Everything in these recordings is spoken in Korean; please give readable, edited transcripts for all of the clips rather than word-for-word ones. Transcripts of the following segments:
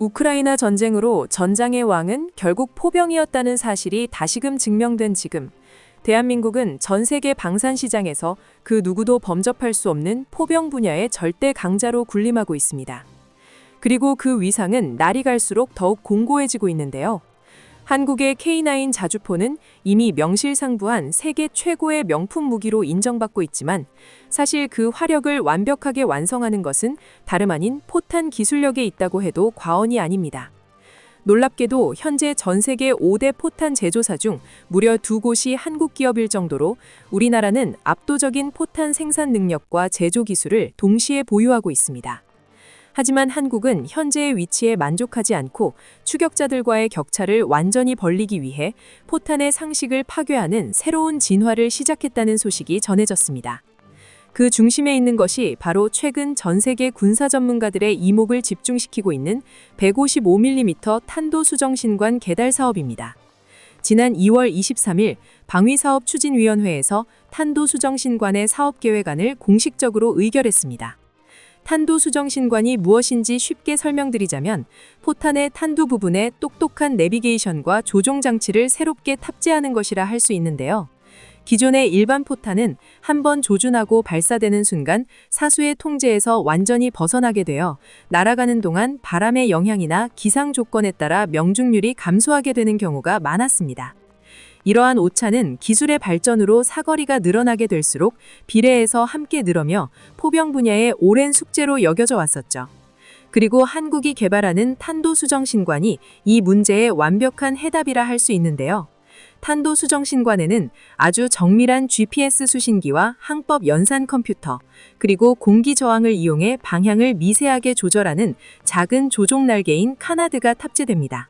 우크라이나 전쟁으로 전장의 왕은 결국 포병이었다는 사실이 다시금 증명된 지금, 대한민국은 전 세계 방산 시장에서 그 누구도 범접할 수 없는 포병 분야의 절대 강자로 군림하고 있습니다. 그리고 그 위상은 날이 갈수록 더욱 공고해지고 있는데요. 한국의 K9 자주포는 이미 명실상부한 세계 최고의 명품 무기로 인정받고 있지만 사실 그 화력을 완벽하게 완성하는 것은 다름 아닌 포탄 기술력에 있다고 해도 과언이 아닙니다. 놀랍게도 현재 전 세계 5대 포탄 제조사 중 무려 2곳이 한국 기업일 정도로 우리나라는 압도적인 포탄 생산 능력과 제조 기술을 동시에 보유하고 있습니다. 하지만 한국은 현재의 위치에 만족하지 않고 추격자들과의 격차를 완전히 벌리기 위해 포탄의 상식을 파괴하는 새로운 진화를 시작했다는 소식이 전해졌습니다. 그 중심에 있는 것이 바로 최근 전 세계 군사 전문가들의 이목을 집중시키고 있는 155mm 탄도수정신관 개달 사업입니다. 지난 2월 23일 방위사업추진위원회에서 탄도수정신관의 사업계획안을 공식적으로 의결했습니다. 탄도수정신관이 무엇인지 쉽게 설명드리자면 포탄의 탄두 부분에 똑똑한 내비게이션과 조종 장치를 새롭게 탑재하는 것이라 할 수 있는데요. 기존의 일반 포탄은 한번 조준하고 발사되는 순간 사수의 통제에서 완전히 벗어나게 되어 날아가는 동안 바람의 영향이나 기상 조건에 따라 명중률이 감소하게 되는 경우가 많았습니다. 이러한 오차는 기술의 발전으로 사거리가 늘어나게 될수록 비례해서 함께 늘어며 포병 분야의 오랜 숙제로 여겨져 왔었죠. 그리고 한국이 개발하는 탄도수정신관이 이 문제의 완벽한 해답이라 할 수 있는데요. 탄도수정신관에는 아주 정밀한 GPS 수신기와 항법 연산 컴퓨터, 그리고 공기 저항을 이용해 방향을 미세하게 조절하는 작은 조종 날개인 카나드가 탑재됩니다.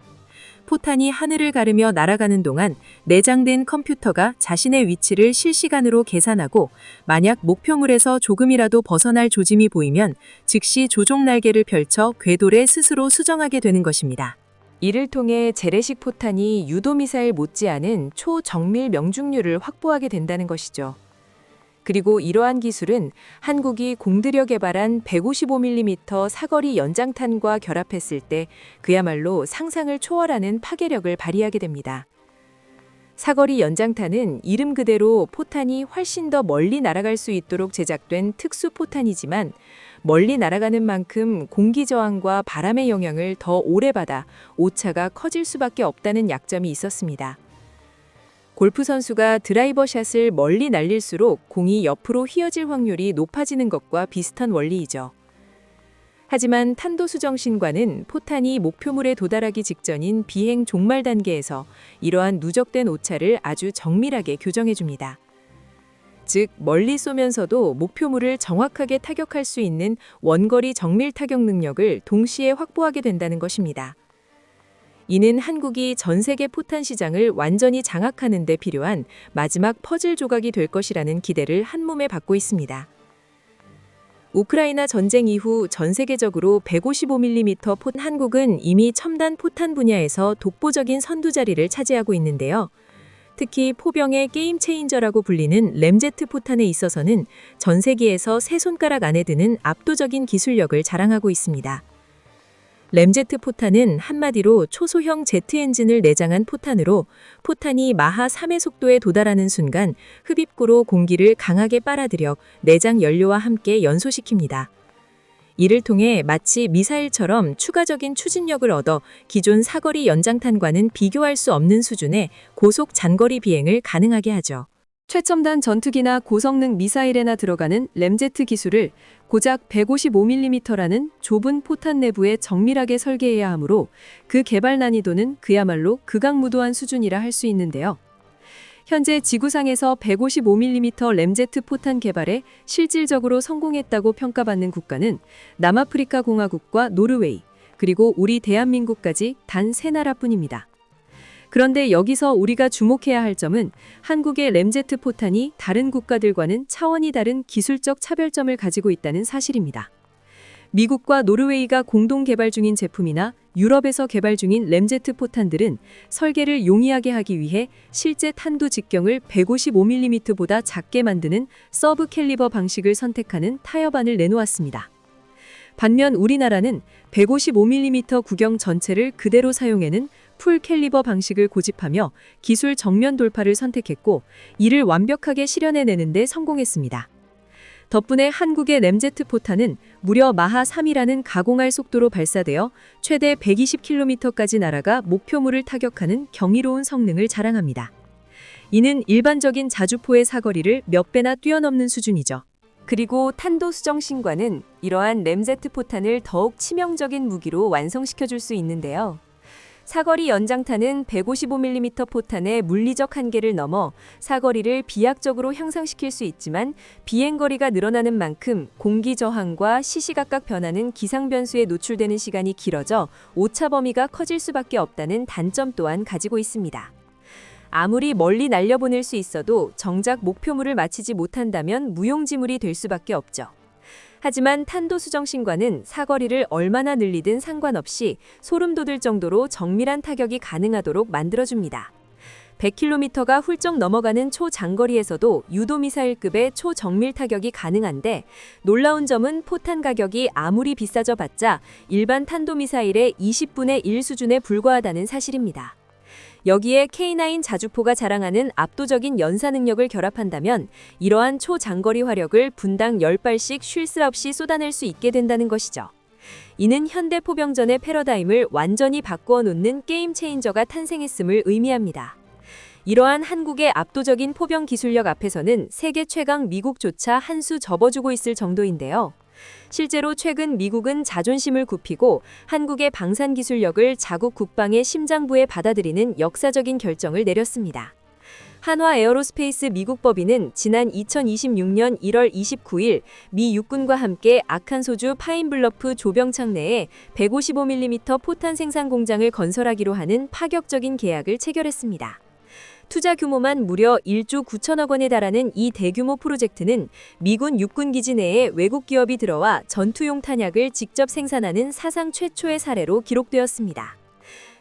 포탄이 하늘을 가르며 날아가는 동안 내장된 컴퓨터가 자신의 위치를 실시간으로 계산하고 만약 목표물에서 조금이라도 벗어날 조짐이 보이면 즉시 조종 날개를 펼쳐 궤도를 스스로 수정하게 되는 것입니다. 이를 통해 재래식 포탄이 유도미사일 못지않은 초정밀 명중률을 확보하게 된다는 것이죠. 그리고 이러한 기술은 한국이 공들여 개발한 155mm 사거리 연장탄과 결합했을 때 그야말로 상상을 초월하는 파괴력을 발휘하게 됩니다. 사거리 연장탄은 이름 그대로 포탄이 훨씬 더 멀리 날아갈 수 있도록 제작된 특수 포탄이지만 멀리 날아가는 만큼 공기 저항과 바람의 영향을 더 오래 받아 오차가 커질 수밖에 없다는 약점이 있었습니다. 골프 선수가 드라이버 샷을 멀리 날릴수록 공이 옆으로 휘어질 확률이 높아지는 것과 비슷한 원리이죠. 하지만 탄도수정신관은 포탄이 목표물에 도달하기 직전인 비행 종말 단계에서 이러한 누적된 오차를 아주 정밀하게 교정해줍니다. 즉, 멀리 쏘면서도 목표물을 정확하게 타격할 수 있는 원거리 정밀 타격 능력을 동시에 확보하게 된다는 것입니다. 이는 한국이 전 세계 포탄 시장을 완전히 장악하는 데 필요한 마지막 퍼즐 조각이 될 것이라는 기대를 한몸에 받고 있습니다. 우크라이나 전쟁 이후 전 세계적으로 155mm 포탄 한국은 이미 첨단 포탄 분야에서 독보적인 선두 자리를 차지하고 있는데요. 특히 포병의 게임 체인저라고 불리는 램제트 포탄에 있어서는 전 세계에서 세 손가락 안에 드는 압도적인 기술력을 자랑하고 있습니다. 램제트 포탄은 한마디로 초소형 제트 엔진을 내장한 포탄으로 포탄이 마하 3의 속도에 도달하는 순간 흡입구로 공기를 강하게 빨아들여 내장 연료와 함께 연소시킵니다. 이를 통해 마치 미사일처럼 추가적인 추진력을 얻어 기존 사거리 연장탄과는 비교할 수 없는 수준의 고속 장거리 비행을 가능하게 하죠. 최첨단 전투기나 고성능 미사일에나 들어가는 램제트 기술을 고작 155mm라는 좁은 포탄 내부에 정밀하게 설계해야 하므로 그 개발 난이도는 그야말로 극악무도한 수준이라 할 수 있는데요. 현재 지구상에서 155mm 램제트 포탄 개발에 실질적으로 성공했다고 평가받는 국가는 남아프리카 공화국과 노르웨이, 그리고 우리 대한민국까지 단 3나라뿐입니다. 그런데 여기서 우리가 주목해야 할 점은 한국의 램제트 포탄이 다른 국가들과는 차원이 다른 기술적 차별점을 가지고 있다는 사실입니다. 미국과 노르웨이가 공동 개발 중인 제품이나 유럽에서 개발 중인 램제트 포탄들은 설계를 용이하게 하기 위해 실제 탄두 직경을 155mm보다 작게 만드는 서브 캘리버 방식을 선택하는 타협안을 내놓았습니다. 반면 우리나라는 155mm 구경 전체를 그대로 사용해는 풀 캘리버 방식을 고집하며 기술 정면 돌파를 선택했고 이를 완벽하게 실현해내는 데 성공했습니다. 덕분에 한국의 램제트 포탄은 무려 마하 3이라는 가공할 속도로 발사되어 최대 120km까지 날아가 목표물을 타격하는 경이로운 성능을 자랑합니다. 이는 일반적인 자주포의 사거리를 몇 배나 뛰어넘는 수준이죠. 그리고 탄도수정신과는 이러한 램제트 포탄을 더욱 치명적인 무기로 완성시켜줄 수 있는데요. 사거리 연장탄은 155mm 포탄의 물리적 한계를 넘어 사거리를 비약적으로 향상시킬 수 있지만 비행거리가 늘어나는 만큼 공기 저항과 시시각각 변하는 기상 변수에 노출되는 시간이 길어져 오차 범위가 커질 수밖에 없다는 단점 또한 가지고 있습니다. 아무리 멀리 날려보낼 수 있어도 정작 목표물을 맞히지 못한다면 무용지물이 될 수밖에 없죠. 하지만 탄도수정신과는 사거리를 얼마나 늘리든 상관없이 소름 돋을 정도로 정밀한 타격이 가능하도록 만들어줍니다. 100km가 훌쩍 넘어가는 초장거리에서도 유도미사일급의 초정밀 타격이 가능한데 놀라운 점은 포탄 가격이 아무리 비싸져 봤자 일반 탄도미사일의 20분의 1 수준에 불과하다는 사실입니다. 여기에 K9 자주포가 자랑하는 압도적인 연사 능력을 결합한다면 이러한 초장거리 화력을 분당 10발씩 쉴 새 없이 쏟아낼 수 있게 된다는 것이죠. 이는 현대 포병전의 패러다임을 완전히 바꾸어 놓는 게임 체인저가 탄생했음을 의미합니다. 이러한 한국의 압도적인 포병 기술력 앞에서는 세계 최강 미국조차 한 수 접어주고 있을 정도인데요. 실제로 최근 미국은 자존심을 굽히고 한국의 방산 기술력을 자국 국방의 심장부에 받아들이는 역사적인 결정을 내렸습니다. 한화 에어로스페이스 미국 법인은 지난 2026년 1월 29일 미 육군과 함께 아칸소주 파인블러프 조병창 내에 155mm 포탄 생산 공장을 건설하기로 하는 파격적인 계약을 체결했습니다. 투자 규모만 무려 1조 9천억 원에 달하는 이 대규모 프로젝트는 미군 육군기지 내에 외국 기업이 들어와 전투용 탄약을 직접 생산하는 사상 최초의 사례로 기록되었습니다.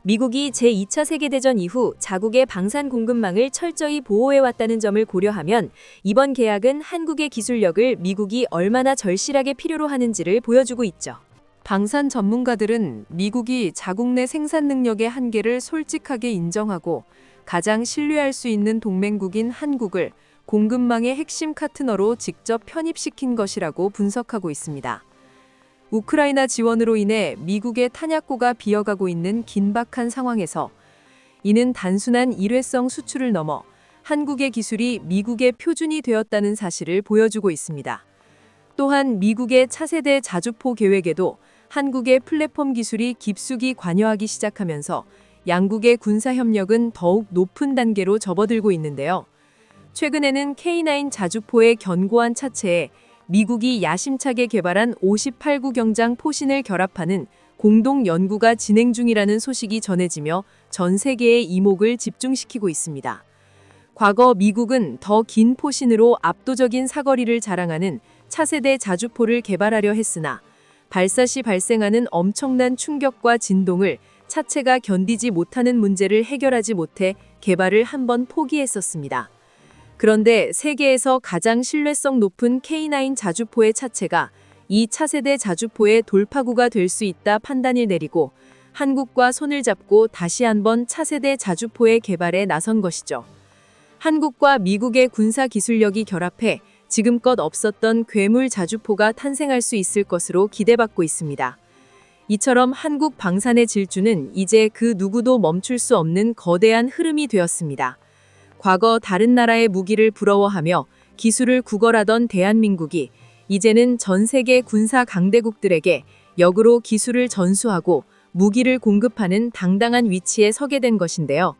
미국이 제2차 세계대전 이후 자국의 방산 공급망을 철저히 보호해왔다는 점을 고려하면 이번 계약은 한국의 기술력을 미국이 얼마나 절실하게 필요로 하는지를 보여주고 있죠. 방산 전문가들은 미국이 자국 내 생산 능력의 한계를 솔직하게 인정하고 가장 신뢰할 수 있는 동맹국인 한국을 공급망의 핵심 파트너로 직접 편입시킨 것이라고 분석하고 있습니다. 우크라이나 지원으로 인해 미국의 탄약고가 비어가고 있는 긴박한 상황에서 이는 단순한 일회성 수출을 넘어 한국의 기술이 미국의 표준이 되었다는 사실을 보여주고 있습니다. 또한 미국의 차세대 자주포 계획에도 한국의 플랫폼 기술이 깊숙이 관여하기 시작하면서 양국의 군사협력은 더욱 높은 단계로 접어들고 있는데요. 최근에는 K9 자주포의 견고한 차체에 미국이 야심차게 개발한 58구 경장 포신을 결합하는 공동 연구가 진행 중이라는 소식이 전해지며 전 세계의 이목을 집중시키고 있습니다. 과거 미국은 더 긴 포신으로 압도적인 사거리를 자랑하는 차세대 자주포를 개발하려 했으나 발사 시 발생하는 엄청난 충격과 진동을 차체가 견디지 못하는 문제를 해결하지 못해 개발을 한번 포기했었습니다. 그런데 세계에서 가장 신뢰성 높은 K9 자주포의 차체가 이 차세대 자주포의 돌파구가 될 수 있다 판단을 내리고 한국과 손을 잡고 다시 한번 차세대 자주포의 개발에 나선 것이죠. 한국과 미국의 군사 기술력이 결합해 지금껏 없었던 괴물 자주포가 탄생할 수 있을 것으로 기대받고 있습니다. 이처럼 한국 방산의 질주는 이제 그 누구도 멈출 수 없는 거대한 흐름이 되었습니다. 과거 다른 나라의 무기를 부러워하며 기술을 구걸하던 대한민국이 이제는 전 세계 군사 강대국들에게 역으로 기술을 전수하고 무기를 공급하는 당당한 위치에 서게 된 것인데요.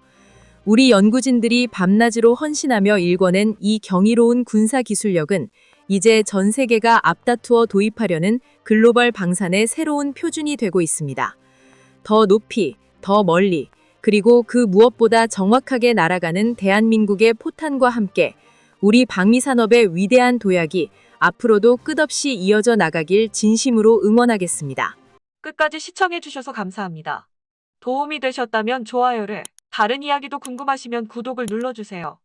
우리 연구진들이 밤낮으로 헌신하며 일궈낸 이 경이로운 군사 기술력은 이제 전 세계가 앞다투어 도입하려는 글로벌 방산의 새로운 표준이 되고 있습니다. 더 높이, 더 멀리, 그리고 그 무엇보다 정확하게 날아가는 대한민국의 포탄과 함께 우리 방위산업의 위대한 도약이 앞으로도 끝없이 이어져 나가길 진심으로 응원하겠습니다. 끝까지 시청해주셔서 감사합니다. 도움이 되셨다면 좋아요를, 다른 이야기도 궁금하시면 구독을 눌러주세요.